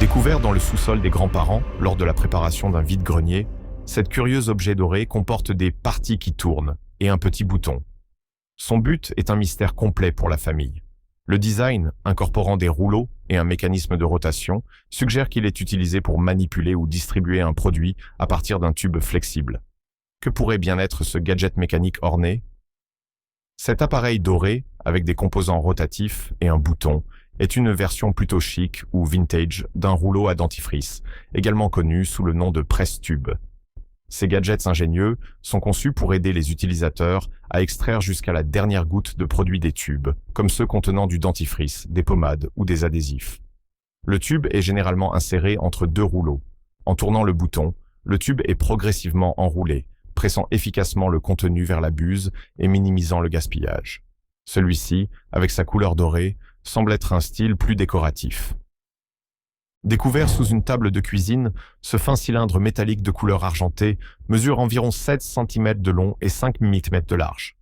Découvert dans le sous-sol des grands-parents lors de la préparation d'un vide-grenier, cet curieux objet doré comporte des parties qui tournent et un petit bouton. Son but est un mystère complet pour la famille. Le design, incorporant des rouleaux et un mécanisme de rotation, suggère qu'il est utilisé pour manipuler ou distribuer un produit à partir d'un tube flexible. Que pourrait bien être ce gadget mécanique orné? Cet appareil doré, avec des composants rotatifs et un bouton, est une version plutôt chic ou vintage d'un rouleau à dentifrice, également connu sous le nom de presse-tube. Ces gadgets ingénieux sont conçus pour aider les utilisateurs à extraire jusqu'à la dernière goutte de produit des tubes, comme ceux contenant du dentifrice, des pommades ou des adhésifs. Le tube est généralement inséré entre deux rouleaux. En tournant le bouton, le tube est progressivement enroulé, pressant efficacement le contenu vers la buse et minimisant le gaspillage. Celui-ci, avec sa couleur dorée, semble être un style plus décoratif. Découvert sous une table de cuisine, ce fin cylindre métallique de couleur argentée mesure environ 7 cm de long et 5 mm de large.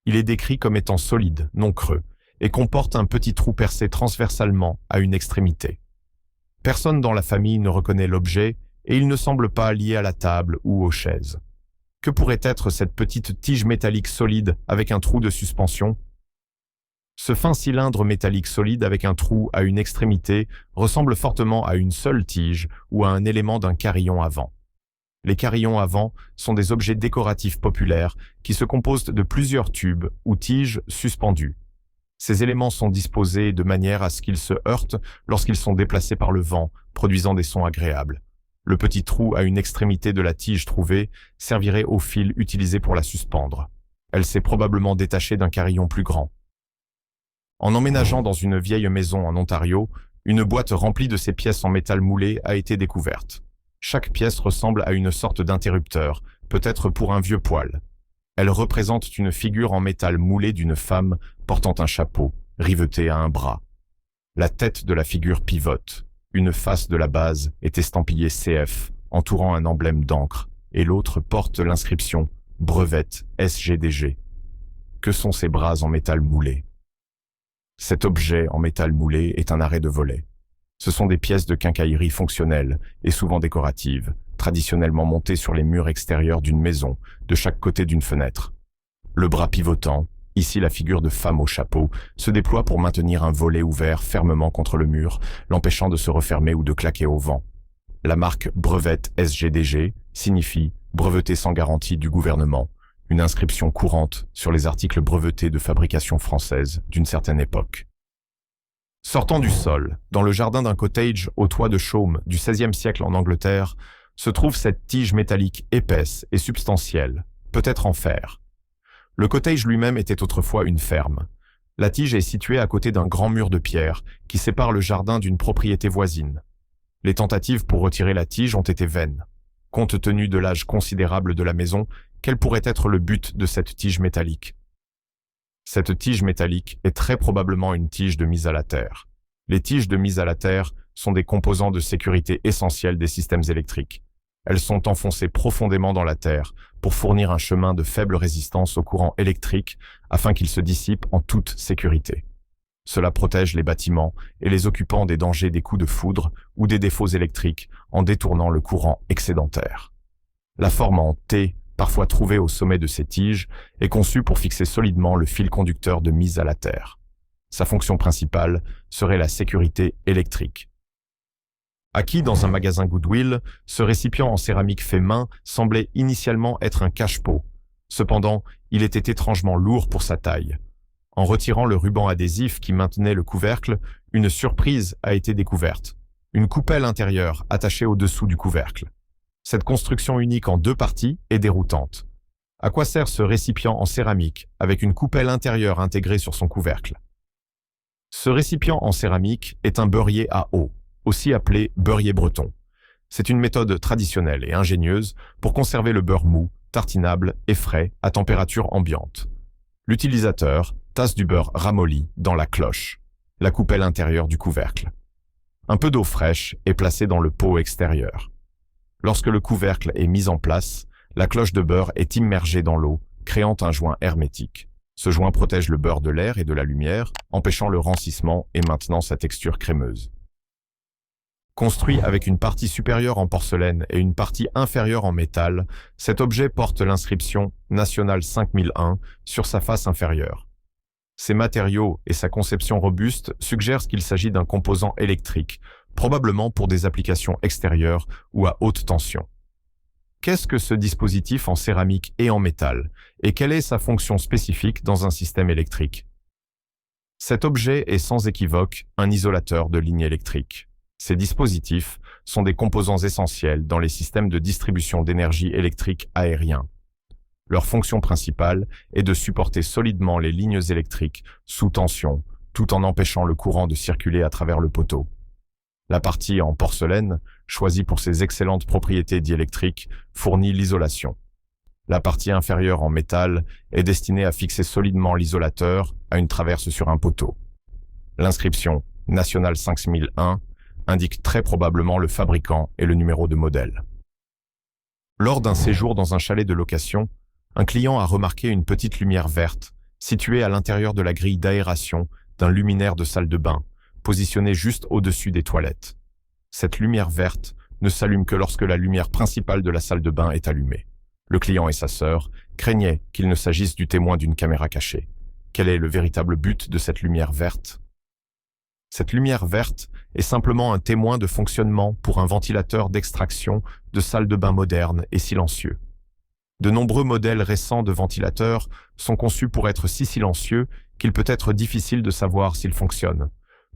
Il est décrit comme étant solide, non creux, et comporte un petit trou percé transversalement à une extrémité. Personne dans la famille ne reconnaît l'objet et il ne semble pas lié à la table ou aux chaises. Que pourrait être cette petite tige métallique solide avec un trou de suspension? Ce fin cylindre métallique solide avec un trou à une extrémité ressemble fortement à une seule tige ou à un élément d'un carillon à vent. Les carillons à vent sont des objets décoratifs populaires qui se composent de plusieurs tubes ou tiges suspendues. Ces éléments sont disposés de manière à ce qu'ils se heurtent lorsqu'ils sont déplacés par le vent, produisant des sons agréables. Le petit trou à une extrémité de la tige trouvée servirait au fil utilisé pour la suspendre. Elle s'est probablement détachée d'un carillon plus grand. En emménageant dans une vieille maison en Ontario, une boîte remplie de ces pièces en métal moulé a été découverte. Chaque pièce ressemble à une sorte d'interrupteur, peut-être pour un vieux poêle. Elle représente une figure en métal moulé d'une femme portant un chapeau, riveté à un bras. La tête de la figure pivote. Une face de la base est estampillée CF, entourant un emblème d'encre, et l'autre porte l'inscription « Brevette SGDG ». Que sont ces bras en métal moulé? Cet objet en métal moulé est un arrêt de volet. Ce sont des pièces de quincaillerie fonctionnelles et souvent décoratives, traditionnellement montées sur les murs extérieurs d'une maison, de chaque côté d'une fenêtre. Le bras pivotant, ici la figure de femme au chapeau, se déploie pour maintenir un volet ouvert fermement contre le mur, l'empêchant de se refermer ou de claquer au vent. La marque Brevette SGDG signifie « breveté sans garantie du gouvernement », une inscription courante sur les articles brevetés de fabrication française d'une certaine époque. Sortant du sol, dans le jardin d'un cottage au toit de chaume du XVIe siècle en Angleterre, se trouve cette tige métallique épaisse et substantielle, peut-être en fer. Le cottage lui-même était autrefois une ferme. La tige est située à côté d'un grand mur de pierre qui sépare le jardin d'une propriété voisine. Les tentatives pour retirer la tige ont été vaines. Compte tenu de l'âge considérable de la maison, quel pourrait être le but de cette tige métallique? Cette tige métallique est très probablement une tige de mise à la terre. Les tiges de mise à la terre sont des composants de sécurité essentiels des systèmes électriques. Elles sont enfoncées profondément dans la terre pour fournir un chemin de faible résistance au courant électrique afin qu'il se dissipe en toute sécurité. Cela protège les bâtiments et les occupants des dangers des coups de foudre ou des défauts électriques en détournant le courant excédentaire. La forme en T, parfois trouvée au sommet de ces tiges, est conçue pour fixer solidement le fil conducteur de mise à la terre. Sa fonction principale serait la sécurité électrique. Acquis dans un magasin Goodwill, ce récipient en céramique fait main semblait initialement être un cache-pot. Cependant, il était étrangement lourd pour sa taille. En retirant le ruban adhésif qui maintenait le couvercle, une surprise a été découverte. Une coupelle intérieure attachée au-dessous du couvercle. Cette construction unique en deux parties est déroutante. À quoi sert ce récipient en céramique avec une coupelle intérieure intégrée sur son couvercle? Ce récipient en céramique est un beurrier à eau, aussi appelé beurrier breton. C'est une méthode traditionnelle et ingénieuse pour conserver le beurre mou, tartinable et frais à température ambiante. L'utilisateur tasse du beurre ramolli dans la cloche, la coupelle intérieure du couvercle. Un peu d'eau fraîche est placée dans le pot extérieur. Lorsque le couvercle est mis en place, la cloche de beurre est immergée dans l'eau, créant un joint hermétique. Ce joint protège le beurre de l'air et de la lumière, empêchant le rancissement et maintenant sa texture crémeuse. Construit avec une partie supérieure en porcelaine et une partie inférieure en métal, cet objet porte l'inscription National 5001 sur sa face inférieure. Ses matériaux et sa conception robuste suggèrent qu'il s'agit d'un composant électrique, probablement pour des applications extérieures ou à haute tension. Qu'est-ce que ce dispositif en céramique et en métal, et quelle est sa fonction spécifique dans un système électrique? Cet objet est sans équivoque un isolateur de ligne électrique. Ces dispositifs sont des composants essentiels dans les systèmes de distribution d'énergie électrique aériens. Leur fonction principale est de supporter solidement les lignes électriques sous tension, tout en empêchant le courant de circuler à travers le poteau. La partie en porcelaine, choisie pour ses excellentes propriétés diélectriques, fournit l'isolation. La partie inférieure en métal est destinée à fixer solidement l'isolateur à une traverse sur un poteau. L'inscription National 5001 indique très probablement le fabricant et le numéro de modèle. Lors d'un séjour dans un chalet de location, un client a remarqué une petite lumière verte située à l'intérieur de la grille d'aération d'un luminaire de salle de bain, positionné juste au-dessus des toilettes. Cette lumière verte ne s'allume que lorsque la lumière principale de la salle de bain est allumée. Le client et sa sœur craignaient qu'il ne s'agisse du témoin d'une caméra cachée. Quel est le véritable but de cette lumière verte? Cette lumière verte est simplement un témoin de fonctionnement pour un ventilateur d'extraction de salle de bain moderne et silencieux. De nombreux modèles récents de ventilateurs sont conçus pour être si silencieux qu'il peut être difficile de savoir s'ils fonctionnent.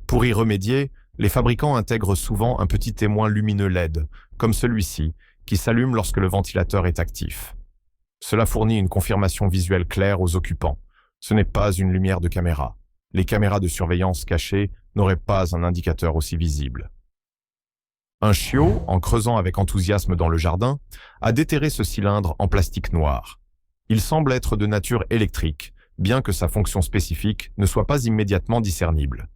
Pour y remédier, les fabricants intègrent souvent un petit témoin lumineux LED, comme celui-ci, qui s'allume lorsque le ventilateur est actif. Cela fournit une confirmation visuelle claire aux occupants. Ce n'est pas une lumière de caméra. Les caméras de surveillance cachées n'auraient pas un indicateur aussi visible. Un chiot, en creusant avec enthousiasme dans le jardin, a déterré ce cylindre en plastique noir. Il semble être de nature électrique, bien que sa fonction spécifique ne soit pas immédiatement discernible.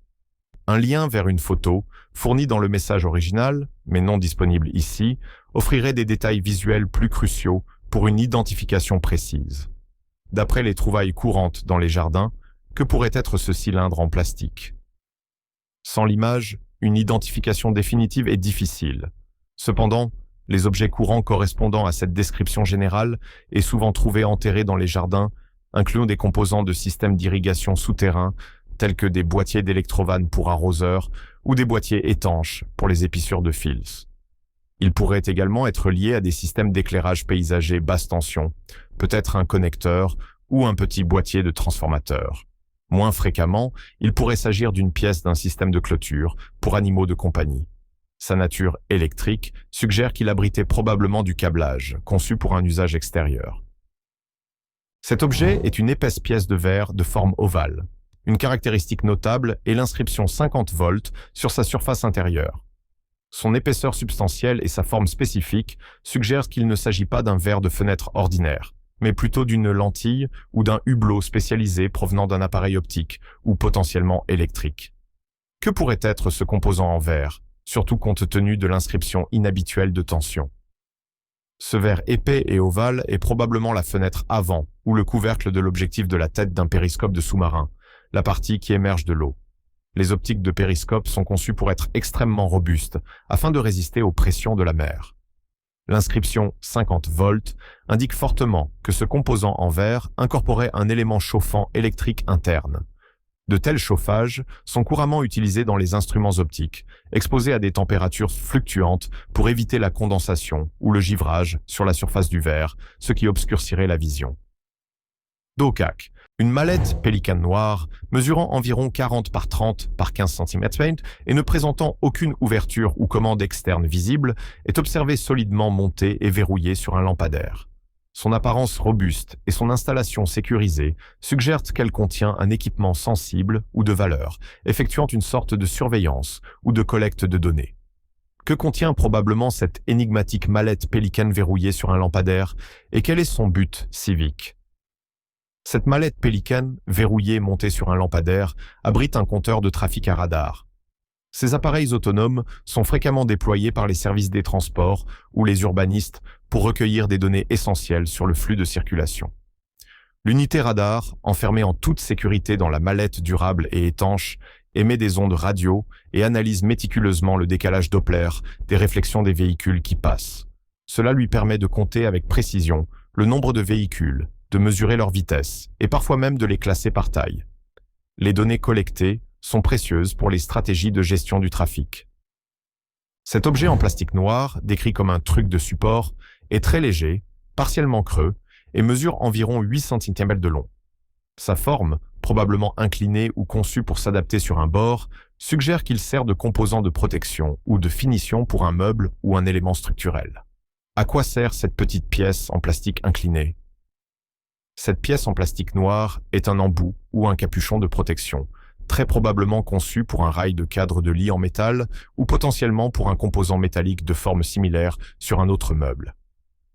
Un lien vers une photo, fourni dans le message original, mais non disponible ici, offrirait des détails visuels plus cruciaux pour une identification précise. D'après les trouvailles courantes dans les jardins, que pourrait être ce cylindre en plastique? Sans l'image, une identification définitive est difficile. Cependant, les objets courants correspondant à cette description générale est souvent trouvé enterrés dans les jardins, incluant des composants de systèmes d'irrigation souterrains, tels que des boîtiers d'électrovannes pour arroseurs ou des boîtiers étanches pour les épissures de fils. Ils pourraient également être liés à des systèmes d'éclairage paysager basse tension, peut-être un connecteur ou un petit boîtier de transformateur. Moins fréquemment, il pourrait s'agir d'une pièce d'un système de clôture pour animaux de compagnie. Sa nature électrique suggère qu'il abritait probablement du câblage, conçu pour un usage extérieur. Cet objet est une épaisse pièce de verre de forme ovale. Une caractéristique notable est l'inscription 50 volts sur sa surface intérieure. Son épaisseur substantielle et sa forme spécifique suggèrent qu'il ne s'agit pas d'un verre de fenêtre ordinaire, mais plutôt d'une lentille ou d'un hublot spécialisé provenant d'un appareil optique ou potentiellement électrique. Que pourrait être ce composant en verre, surtout compte tenu de l'inscription inhabituelle de tension? Ce verre épais et ovale est probablement la fenêtre avant ou le couvercle de l'objectif de la tête d'un périscope de sous-marin, la partie qui émerge de l'eau. Les optiques de périscope sont conçues pour être extrêmement robustes afin de résister aux pressions de la mer. L'inscription 50 volts indique fortement que ce composant en verre incorporait un élément chauffant électrique interne. De tels chauffages sont couramment utilisés dans les instruments optiques, exposés à des températures fluctuantes pour éviter la condensation ou le givrage sur la surface du verre, ce qui obscurcirait la vision. DOCAC, une mallette Pelican noire mesurant environ 40 par 30 par 15 cm et ne présentant aucune ouverture ou commande externe visible, est observée solidement montée et verrouillée sur un lampadaire. Son apparence robuste et son installation sécurisée suggèrent qu'elle contient un équipement sensible ou de valeur, effectuant une sorte de surveillance ou de collecte de données. Que contient probablement cette énigmatique mallette Pelican verrouillée sur un lampadaire et quel est son but civique? Cette mallette Pelican, verrouillée montée sur un lampadaire, abrite un compteur de trafic à radar. Ces appareils autonomes sont fréquemment déployés par les services des transports ou les urbanistes pour recueillir des données essentielles sur le flux de circulation. L'unité radar, enfermée en toute sécurité dans la mallette durable et étanche, émet des ondes radio et analyse méticuleusement le décalage Doppler des réflexions des véhicules qui passent. Cela lui permet de compter avec précision le nombre de véhicules, de mesurer leur vitesse et parfois même de les classer par taille. Les données collectées sont précieuses pour les stratégies de gestion du trafic. Cet objet en plastique noir, décrit comme un truc de support, est très léger, partiellement creux et mesure environ 8 cm de long. Sa forme, probablement inclinée ou conçue pour s'adapter sur un bord, suggère qu'il sert de composant de protection ou de finition pour un meuble ou un élément structurel. À quoi sert cette petite pièce en plastique incliné? Cette pièce en plastique noir est un embout ou un capuchon de protection, très probablement conçu pour un rail de cadre de lit en métal ou potentiellement pour un composant métallique de forme similaire sur un autre meuble.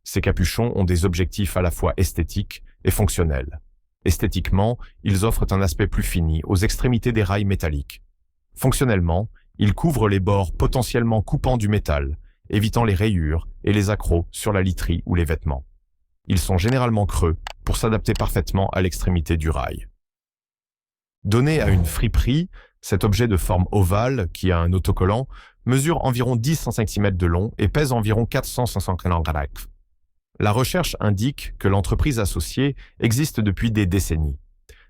Ces capuchons ont des objectifs à la fois esthétiques et fonctionnels. Esthétiquement, ils offrent un aspect plus fini aux extrémités des rails métalliques. Fonctionnellement, ils couvrent les bords potentiellement coupants du métal, évitant les rayures et les accrocs sur la literie ou les vêtements. Ils sont généralement creux pour s'adapter parfaitement à l'extrémité du rail. Donné à une friperie, cet objet de forme ovale, qui a un autocollant, mesure environ 10 cm de long et pèse environ 450 grammes. La recherche indique que l'entreprise associée existe depuis des décennies.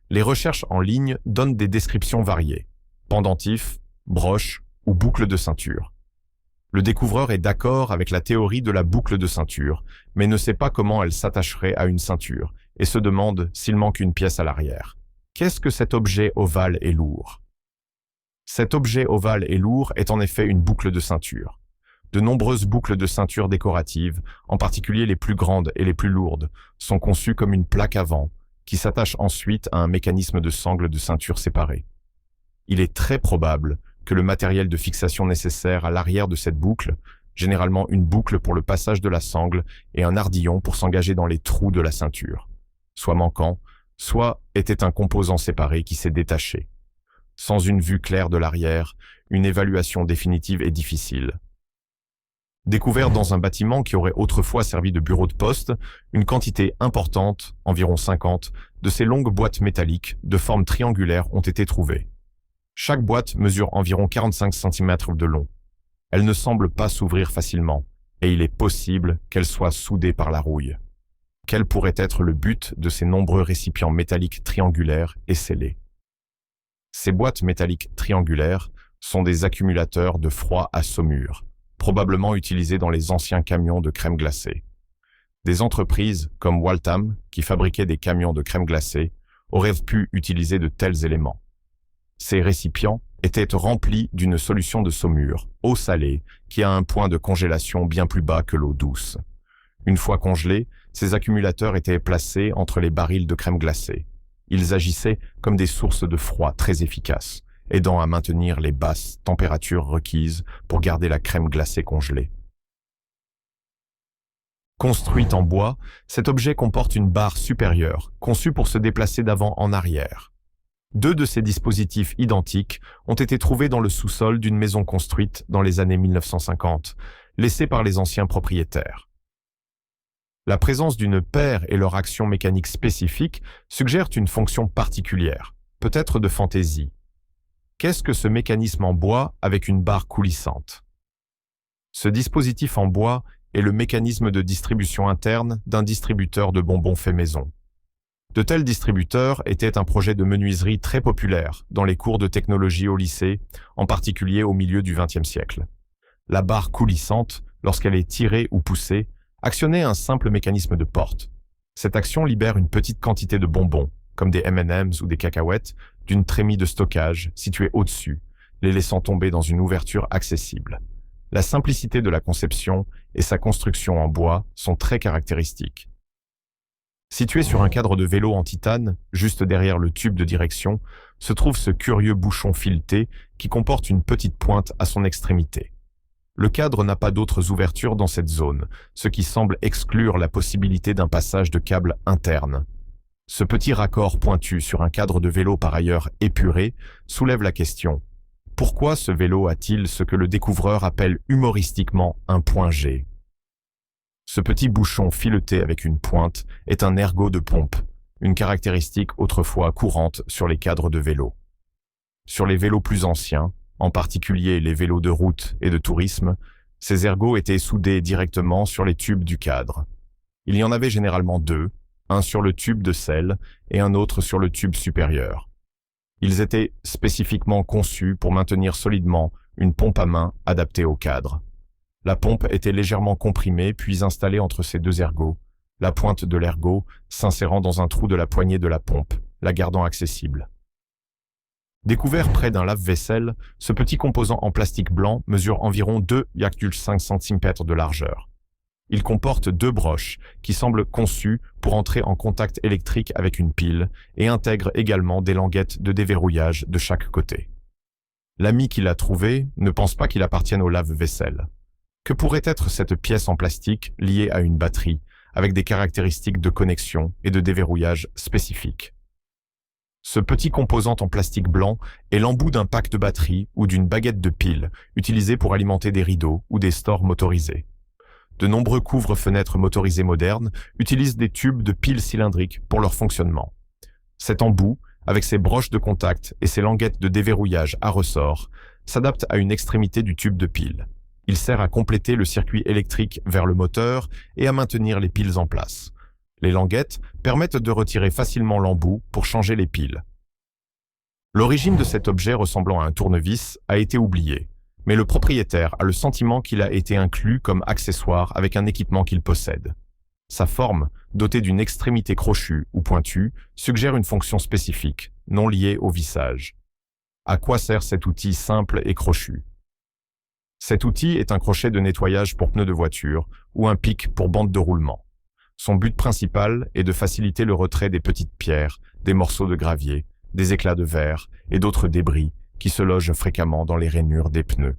Les recherches en ligne donnent des descriptions variées: pendentifs, broches ou boucles de ceinture. Le découvreur est d'accord avec la théorie de la boucle de ceinture, mais ne sait pas comment elle s'attacherait à une ceinture et se demande s'il manque une pièce à l'arrière. Qu'est-ce que cet objet ovale et lourd? Cet objet ovale et lourd est en effet une boucle de ceinture. De nombreuses boucles de ceinture décoratives, en particulier les plus grandes et les plus lourdes, sont conçues comme une plaque avant, qui s'attache ensuite à un mécanisme de sangle de ceinture séparée. Il est très probable que le matériel de fixation nécessaire à l'arrière de cette boucle, généralement une boucle pour le passage de la sangle et un ardillon pour s'engager dans les trous de la ceinture, soit manquant, soit était un composant séparé qui s'est détaché. Sans une vue claire de l'arrière, une évaluation définitive est difficile. Découvert dans un bâtiment qui aurait autrefois servi de bureau de poste, une quantité importante, environ 50, de ces longues boîtes métalliques de forme triangulaire ont été trouvées. Chaque boîte mesure environ 45 cm de long. Elle ne semble pas s'ouvrir facilement, et il est possible qu'elle soit soudée par la rouille. Quel pourrait être le but de ces nombreux récipients métalliques triangulaires et scellés? Ces boîtes métalliques triangulaires sont des accumulateurs de froid à saumure, probablement utilisés dans les anciens camions de crème glacée. Des entreprises comme Waltham, qui fabriquaient des camions de crème glacée, auraient pu utiliser de tels éléments. Ces récipients étaient remplis d'une solution de saumure, eau salée, qui a un point de congélation bien plus bas que l'eau douce. Une fois congelés, ces accumulateurs étaient placés entre les barils de crème glacée. Ils agissaient comme des sources de froid très efficaces, aidant à maintenir les basses températures requises pour garder la crème glacée congelée. Construite en bois, cet objet comporte une barre supérieure, conçue pour se déplacer d'avant en arrière. 2 de ces dispositifs identiques ont été trouvés dans le sous-sol d'une maison construite dans les années 1950, laissée par les anciens propriétaires. La présence d'une paire et leur action mécanique spécifique suggèrent une fonction particulière, peut-être de fantaisie. Qu'est-ce que ce mécanisme en bois avec une barre coulissante? Ce dispositif en bois est le mécanisme de distribution interne d'un distributeur de bonbons fait maison. De tels distributeurs étaient un projet de menuiserie très populaire dans les cours de technologie au lycée, en particulier au milieu du XXe siècle. La barre coulissante, lorsqu'elle est tirée ou poussée, actionnait un simple mécanisme de porte. Cette action libère une petite quantité de bonbons, comme des M&M's ou des cacahuètes, d'une trémie de stockage située au-dessus, les laissant tomber dans une ouverture accessible. La simplicité de la conception et sa construction en bois sont très caractéristiques. Situé sur un cadre de vélo en titane, juste derrière le tube de direction, se trouve ce curieux bouchon fileté qui comporte une petite pointe à son extrémité. Le cadre n'a pas d'autres ouvertures dans cette zone, ce qui semble exclure la possibilité d'un passage de câble interne. Ce petit raccord pointu sur un cadre de vélo par ailleurs épuré soulève la question: pourquoi ce vélo a-t-il ce que le découvreur appelle humoristiquement un point G? Ce petit bouchon fileté avec une pointe est un ergot de pompe, une caractéristique autrefois courante sur les cadres de vélo. Sur les vélos plus anciens, en particulier les vélos de route et de tourisme, ces ergots étaient soudés directement sur les tubes du cadre. Il y en avait généralement deux, un sur le tube de selle et un autre sur le tube supérieur. Ils étaient spécifiquement conçus pour maintenir solidement une pompe à main adaptée au cadre. La pompe était légèrement comprimée puis installée entre ces deux ergots, la pointe de l'ergot s'insérant dans un trou de la poignée de la pompe, la gardant accessible. Découvert près d'un lave-vaisselle, ce petit composant en plastique blanc mesure environ 2,5 cm de largeur. Il comporte deux broches qui semblent conçues pour entrer en contact électrique avec une pile et intègre également des languettes de déverrouillage de chaque côté. L'ami qui l'a trouvé ne pense pas qu'il appartienne au lave-vaisselle. Que pourrait être cette pièce en plastique liée à une batterie avec des caractéristiques de connexion et de déverrouillage spécifiques? Ce petit composant en plastique blanc est l'embout d'un pack de batterie ou d'une baguette de pile utilisée pour alimenter des rideaux ou des stores motorisés. De nombreux couvre-fenêtres motorisés modernes utilisent des tubes de piles cylindriques pour leur fonctionnement. Cet embout, avec ses broches de contact et ses languettes de déverrouillage à ressort, s'adapte à une extrémité du tube de pile. Il sert à compléter le circuit électrique vers le moteur et à maintenir les piles en place. Les languettes permettent de retirer facilement l'embout pour changer les piles. L'origine de cet objet ressemblant à un tournevis a été oubliée, mais le propriétaire a le sentiment qu'il a été inclus comme accessoire avec un équipement qu'il possède. Sa forme, dotée d'une extrémité crochue ou pointue, suggère une fonction spécifique, non liée au vissage. À quoi sert cet outil simple et crochu? Cet outil est un crochet de nettoyage pour pneus de voiture ou un pic pour bande de roulement. Son but principal est de faciliter le retrait des petites pierres, des morceaux de gravier, des éclats de verre et d'autres débris qui se logent fréquemment dans les rainures des pneus.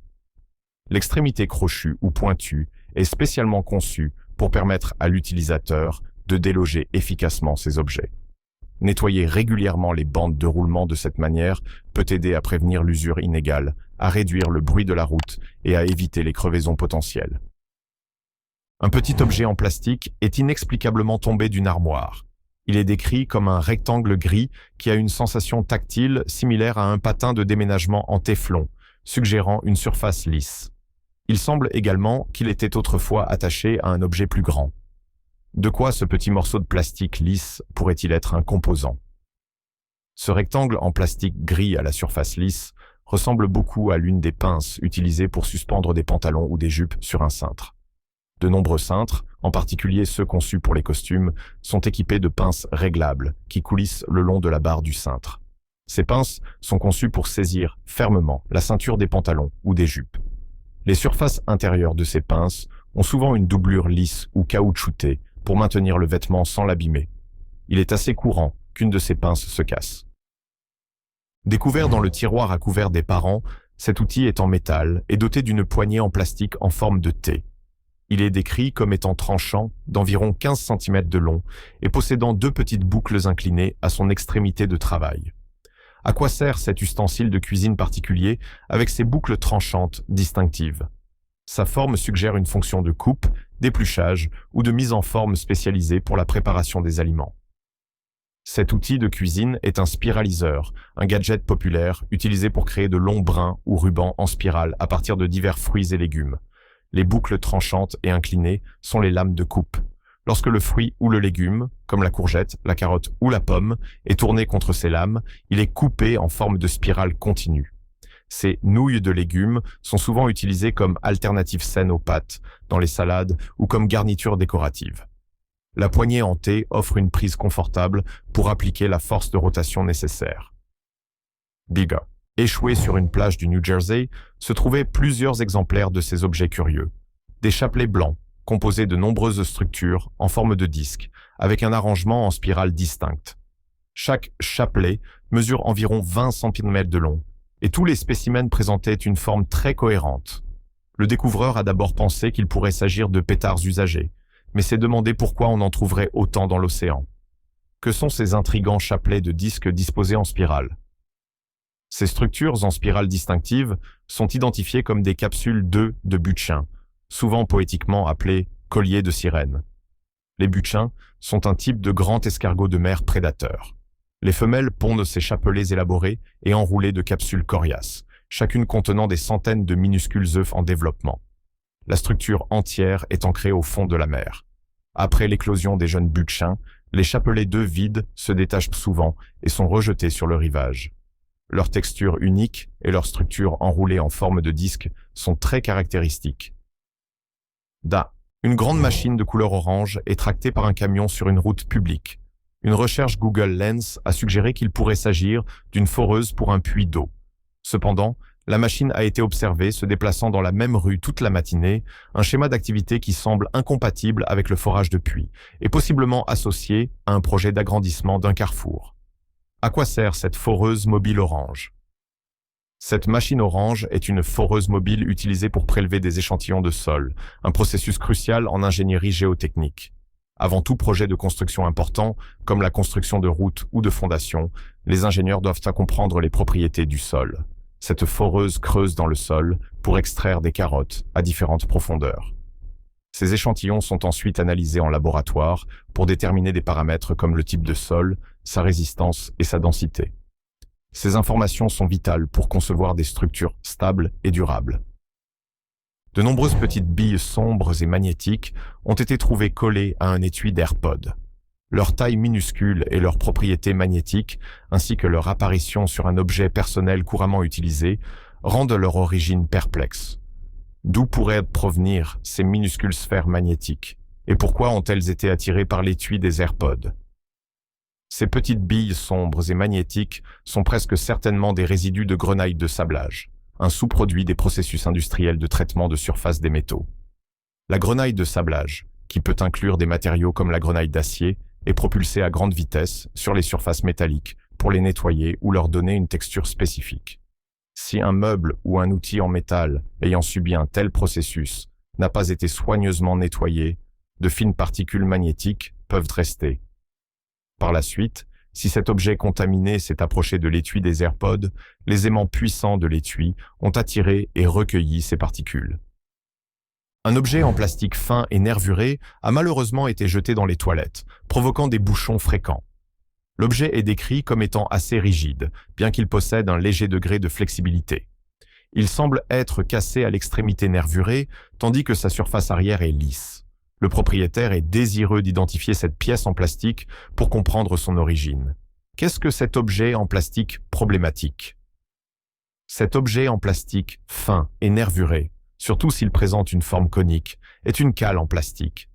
L'extrémité crochue ou pointue est spécialement conçue pour permettre à l'utilisateur de déloger efficacement ces objets. Nettoyer régulièrement les bandes de roulement de cette manière peut aider à prévenir l'usure inégale, à réduire le bruit de la route et à éviter les crevaisons potentielles. Un petit objet en plastique est inexplicablement tombé d'une armoire. Il est décrit comme un rectangle gris qui a une sensation tactile similaire à un patin de déménagement en téflon, suggérant une surface lisse. Il semble également qu'il était autrefois attaché à un objet plus grand. De quoi ce petit morceau de plastique lisse pourrait-il être un composant? Ce rectangle en plastique gris à la surface lisse ressemble beaucoup à l'une des pinces utilisées pour suspendre des pantalons ou des jupes sur un cintre. De nombreux cintres, en particulier ceux conçus pour les costumes, sont équipés de pinces réglables qui coulissent le long de la barre du cintre. Ces pinces sont conçues pour saisir fermement la ceinture des pantalons ou des jupes. Les surfaces intérieures de ces pinces ont souvent une doublure lisse ou caoutchoutée pour maintenir le vêtement sans l'abîmer. Il est assez courant qu'une de ces pinces se casse. Découvert dans le tiroir à couvert des parents, cet outil est en métal et doté d'une poignée en plastique en forme de T. Il est décrit comme étant tranchant d'environ 15 cm de long et possédant deux petites boucles inclinées à son extrémité de travail. À quoi sert cet ustensile de cuisine particulier avec ses boucles tranchantes distinctives? Sa forme suggère une fonction de coupe, d'épluchage ou de mise en forme spécialisée pour la préparation des aliments. Cet outil de cuisine est un spiraliseur, un gadget populaire utilisé pour créer de longs brins ou rubans en spirale à partir de divers fruits et légumes. Les boucles tranchantes et inclinées sont les lames de coupe. Lorsque le fruit ou le légume, comme la courgette, la carotte ou la pomme, est tourné contre ces lames, il est coupé en forme de spirale continue. Ces nouilles de légumes sont souvent utilisées comme alternative saine aux pâtes, dans les salades ou comme garniture décorative. La poignée en T offre une prise confortable pour appliquer la force de rotation nécessaire. Biga. Échoués sur une plage du New Jersey, se trouvaient plusieurs exemplaires de ces objets curieux. Des chapelets blancs, composés de nombreuses structures en forme de disque, avec un arrangement en spirale distincte. Chaque chapelet mesure environ 20 cm de long, et tous les spécimens présentaient une forme très cohérente. Le découvreur a d'abord pensé qu'il pourrait s'agir de pétards usagés, mais s'est demandé pourquoi on en trouverait autant dans l'océan. Que sont ces intrigants chapelets de disques disposés en spirale? Ces structures en spirale distinctive sont identifiées comme des capsules d'œufs de butchins, souvent poétiquement appelés colliers de sirène. Les butchins sont un type de grand escargot de mer prédateur. Les femelles pondent ces chapelets élaborés et enroulés de capsules coriaces, chacune contenant des centaines de minuscules œufs en développement. La structure entière est ancrée au fond de la mer. Après l'éclosion des jeunes butchins, les chapelets d'œufs vides se détachent souvent et sont rejetés sur le rivage. Leur texture unique et leur structure enroulée en forme de disque sont très caractéristiques. Une grande machine de couleur orange est tractée par un camion sur une route publique. Une recherche Google Lens a suggéré qu'il pourrait s'agir d'une foreuse pour un puits d'eau. Cependant, la machine a été observée se déplaçant dans la même rue toute la matinée, un schéma d'activité qui semble incompatible avec le forage de puits et possiblement associé à un projet d'agrandissement d'un carrefour. À quoi sert cette foreuse mobile orange? Cette machine orange est une foreuse mobile utilisée pour prélever des échantillons de sol, un processus crucial en ingénierie géotechnique. Avant tout projet de construction important, comme la construction de routes ou de fondations, les ingénieurs doivent comprendre les propriétés du sol. Cette foreuse creuse dans le sol pour extraire des carottes à différentes profondeurs. Ces échantillons sont ensuite analysés en laboratoire pour déterminer des paramètres comme le type de sol, sa résistance et sa densité. Ces informations sont vitales pour concevoir des structures stables et durables. De nombreuses petites billes sombres et magnétiques ont été trouvées collées à un étui d'AirPod. Leur taille minuscule et leurs propriétés magnétiques, ainsi que leur apparition sur un objet personnel couramment utilisé, rendent leur origine perplexe. D'où pourraient provenir ces minuscules sphères magnétiques? Et pourquoi ont-elles été attirées par l'étui des AirPods? Ces petites billes sombres et magnétiques sont presque certainement des résidus de grenaille de sablage, un sous-produit des processus industriels de traitement de surface des métaux. La grenaille de sablage, qui peut inclure des matériaux comme la grenaille d'acier, est propulsée à grande vitesse sur les surfaces métalliques pour les nettoyer ou leur donner une texture spécifique. Si un meuble ou un outil en métal ayant subi un tel processus n'a pas été soigneusement nettoyé, de fines particules magnétiques peuvent rester. Par la suite, si cet objet contaminé s'est approché de l'étui des AirPods, les aimants puissants de l'étui ont attiré et recueilli ces particules. Un objet en plastique fin et nervuré a malheureusement été jeté dans les toilettes, provoquant des bouchons fréquents. L'objet est décrit comme étant assez rigide, bien qu'il possède un léger degré de flexibilité. Il semble être cassé à l'extrémité nervurée, tandis que sa surface arrière est lisse. Le propriétaire est désireux d'identifier cette pièce en plastique pour comprendre son origine. Qu'est-ce que cet objet en plastique problématique? Cet objet en plastique fin et nervuré, surtout s'il présente une forme conique, est une cale en plastique.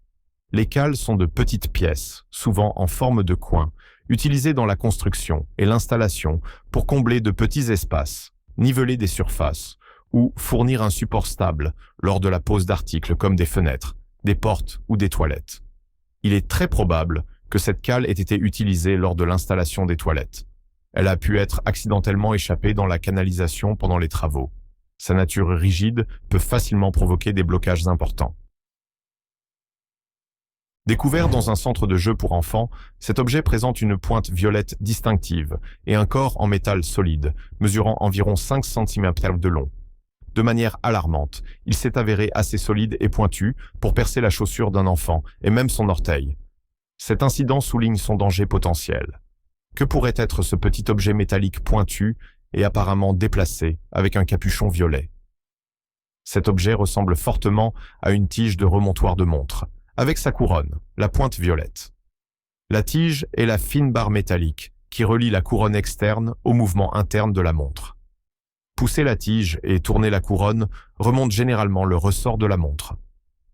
Les cales sont de petites pièces, souvent en forme de coin, utilisées dans la construction et l'installation pour combler de petits espaces, niveler des surfaces ou fournir un support stable lors de la pose d'articles comme des fenêtres, des portes ou des toilettes. Il est très probable que cette cale ait été utilisée lors de l'installation des toilettes. Elle a pu être accidentellement échappée dans la canalisation pendant les travaux. Sa nature rigide peut facilement provoquer des blocages importants. Découvert dans un centre de jeux pour enfants, cet objet présente une pointe violette distinctive et un corps en métal solide, mesurant environ 5 cm de long. De manière alarmante, il s'est avéré assez solide et pointu pour percer la chaussure d'un enfant et même son orteil. Cet incident souligne son danger potentiel. Que pourrait être ce petit objet métallique pointu et apparemment déplacé avec un capuchon violet? Cet objet ressemble fortement à une tige de remontoir de montre, avec sa couronne, la pointe violette. La tige est la fine barre métallique qui relie la couronne externe au mouvement interne de la montre. Pousser la tige et tourner la couronne remonte généralement le ressort de la montre.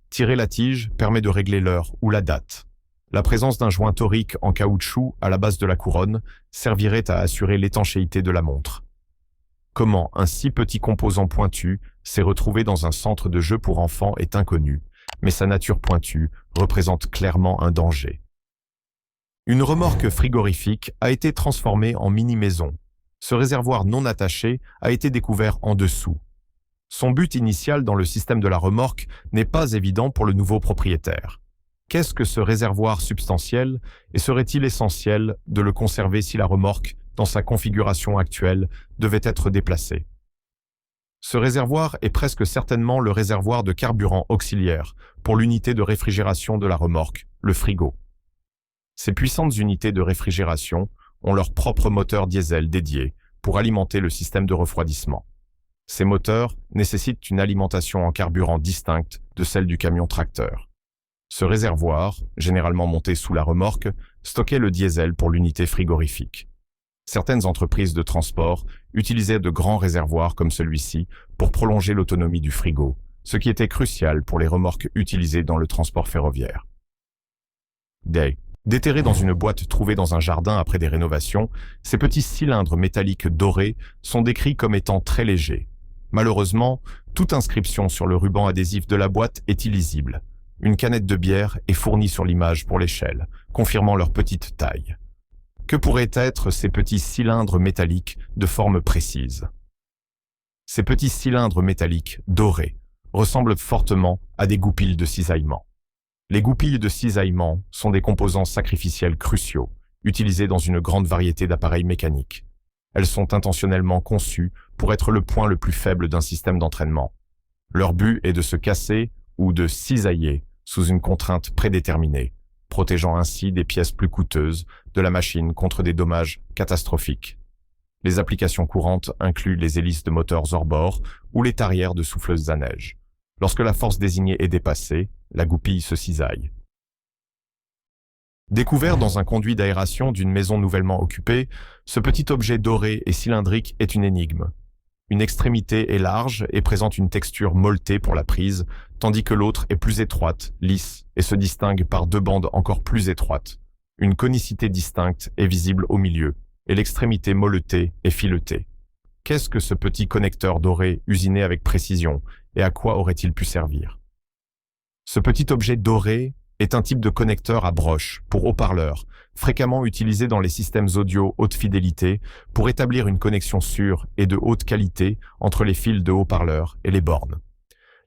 Tirer la tige permet de régler l'heure ou la date. La présence d'un joint torique en caoutchouc à la base de la couronne servirait à assurer l'étanchéité de la montre. Comment un si petit composant pointu s'est retrouvé dans un centre de jeux pour enfants est inconnu, mais sa nature pointue représente clairement un danger. Une remorque frigorifique a été transformée en mini-maison. Ce réservoir non attaché a été découvert en dessous. Son but initial dans le système de la remorque n'est pas évident pour le nouveau propriétaire. Qu'est-ce que ce réservoir substantiel et serait-il essentiel de le conserver si la remorque, dans sa configuration actuelle, devait être déplacée? Ce réservoir est presque certainement le réservoir de carburant auxiliaire pour l'unité de réfrigération de la remorque, le frigo. Ces puissantes unités de réfrigération ont leur propre moteur diesel dédié pour alimenter le système de refroidissement. Ces moteurs nécessitent une alimentation en carburant distincte de celle du camion-tracteur. Ce réservoir, généralement monté sous la remorque, stockait le diesel pour l'unité frigorifique. Certaines entreprises de transport utilisaient de grands réservoirs comme celui-ci pour prolonger l'autonomie du frigo, ce qui était crucial pour les remorques utilisées dans le transport ferroviaire. Déterrés dans une boîte trouvée dans un jardin après des rénovations, ces petits cylindres métalliques dorés sont décrits comme étant très légers. Malheureusement, toute inscription sur le ruban adhésif de la boîte est illisible. Une canette de bière est fournie sur l'image pour l'échelle, confirmant leur petite taille. Que pourraient être ces petits cylindres métalliques de forme précise? Ces petits cylindres métalliques dorés ressemblent fortement à des goupilles de cisaillement. Les goupilles de cisaillement sont des composants sacrificiels cruciaux, utilisés dans une grande variété d'appareils mécaniques. Elles sont intentionnellement conçues pour être le point le plus faible d'un système d'entraînement. Leur but est de se casser ou de cisailler sous une contrainte prédéterminée, protégeant ainsi des pièces plus coûteuses de la machine contre des dommages catastrophiques. Les applications courantes incluent les hélices de moteurs hors bord ou les tarières de souffleuses à neige. Lorsque la force désignée est dépassée, la goupille se cisaille. Découvert dans un conduit d'aération d'une maison nouvellement occupée, ce petit objet doré et cylindrique est une énigme. Une extrémité est large et présente une texture molletée pour la prise, tandis que l'autre est plus étroite, lisse, et se distingue par deux bandes encore plus étroites. Une conicité distincte est visible au milieu, et l'extrémité molletée est filetée. Qu'est-ce que ce petit connecteur doré usiné avec précision, et à quoi aurait-il pu servir? Ce petit objet doré est un type de connecteur à broche pour haut-parleurs, fréquemment utilisé dans les systèmes audio haute fidélité pour établir une connexion sûre et de haute qualité entre les fils de haut-parleurs et les bornes.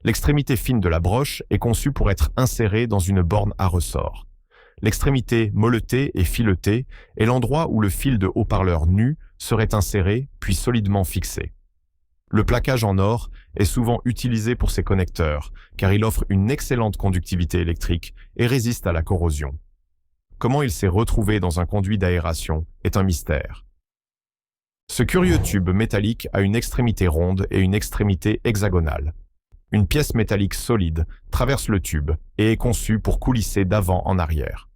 L'extrémité fine de la broche est conçue pour être insérée dans une borne à ressort. L'extrémité molletée et filetée est l'endroit où le fil de haut-parleur nu serait inséré puis solidement fixé. Le plaquage en or est souvent utilisé pour ces connecteurs, car il offre une excellente conductivité électrique et résiste à la corrosion. Comment il s'est retrouvé dans un conduit d'aération est un mystère. Ce curieux tube métallique a une extrémité ronde et une extrémité hexagonale. Une pièce métallique solide traverse le tube et est conçue pour coulisser d'avant en arrière.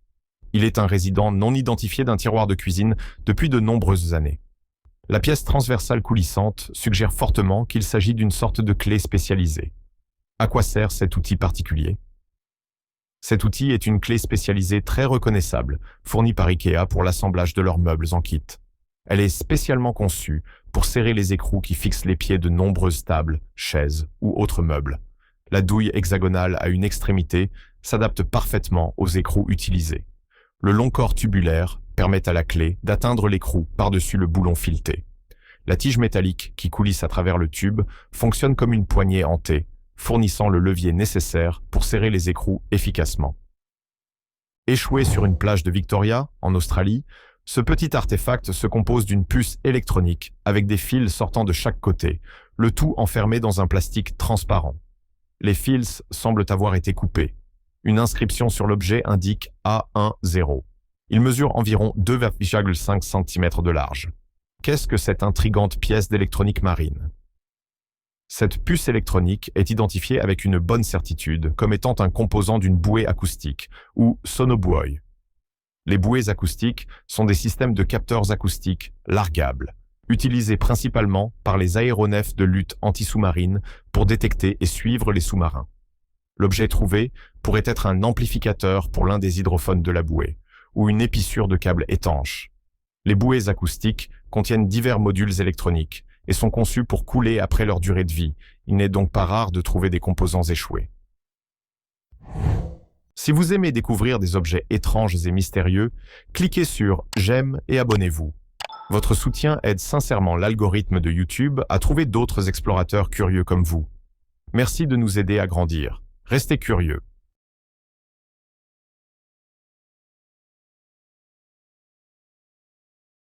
Il est un résident non identifié d'un tiroir de cuisine depuis de nombreuses années. La pièce transversale coulissante suggère fortement qu'il s'agit d'une sorte de clé spécialisée. À quoi sert cet outil particulier? Cet outil est une clé spécialisée très reconnaissable, fournie par Ikea pour l'assemblage de leurs meubles en kit. Elle est spécialement conçue pour serrer les écrous qui fixent les pieds de nombreuses tables, chaises ou autres meubles. La douille hexagonale à une extrémité s'adapte parfaitement aux écrous utilisés. Le long corps tubulaire permet à la clé d'atteindre l'écrou par-dessus le boulon fileté. La tige métallique qui coulisse à travers le tube fonctionne comme une poignée en T, fournissant le levier nécessaire pour serrer les écrous efficacement. Échoué sur une plage de Victoria, en Australie, ce petit artefact se compose d'une puce électronique avec des fils sortant de chaque côté, le tout enfermé dans un plastique transparent. Les fils semblent avoir été coupés. Une inscription sur l'objet indique A10. Il mesure environ 2,5 cm de large. Qu'est-ce que cette intrigante pièce d'électronique marine? Cette puce électronique est identifiée avec une bonne certitude comme étant un composant d'une bouée acoustique, ou sonobuoy. Les bouées acoustiques sont des systèmes de capteurs acoustiques largables, utilisés principalement par les aéronefs de lutte anti-sous-marine pour détecter et suivre les sous-marins. L'objet trouvé pourrait être un amplificateur pour l'un des hydrophones de la bouée, ou une épissure de câble étanche. Les bouées acoustiques contiennent divers modules électroniques et sont conçus pour couler après leur durée de vie. Il n'est donc pas rare de trouver des composants échoués. Si vous aimez découvrir des objets étranges et mystérieux, cliquez sur « J'aime » et abonnez-vous. Votre soutien aide sincèrement l'algorithme de YouTube à trouver d'autres explorateurs curieux comme vous. Merci de nous aider à grandir. Restez curieux.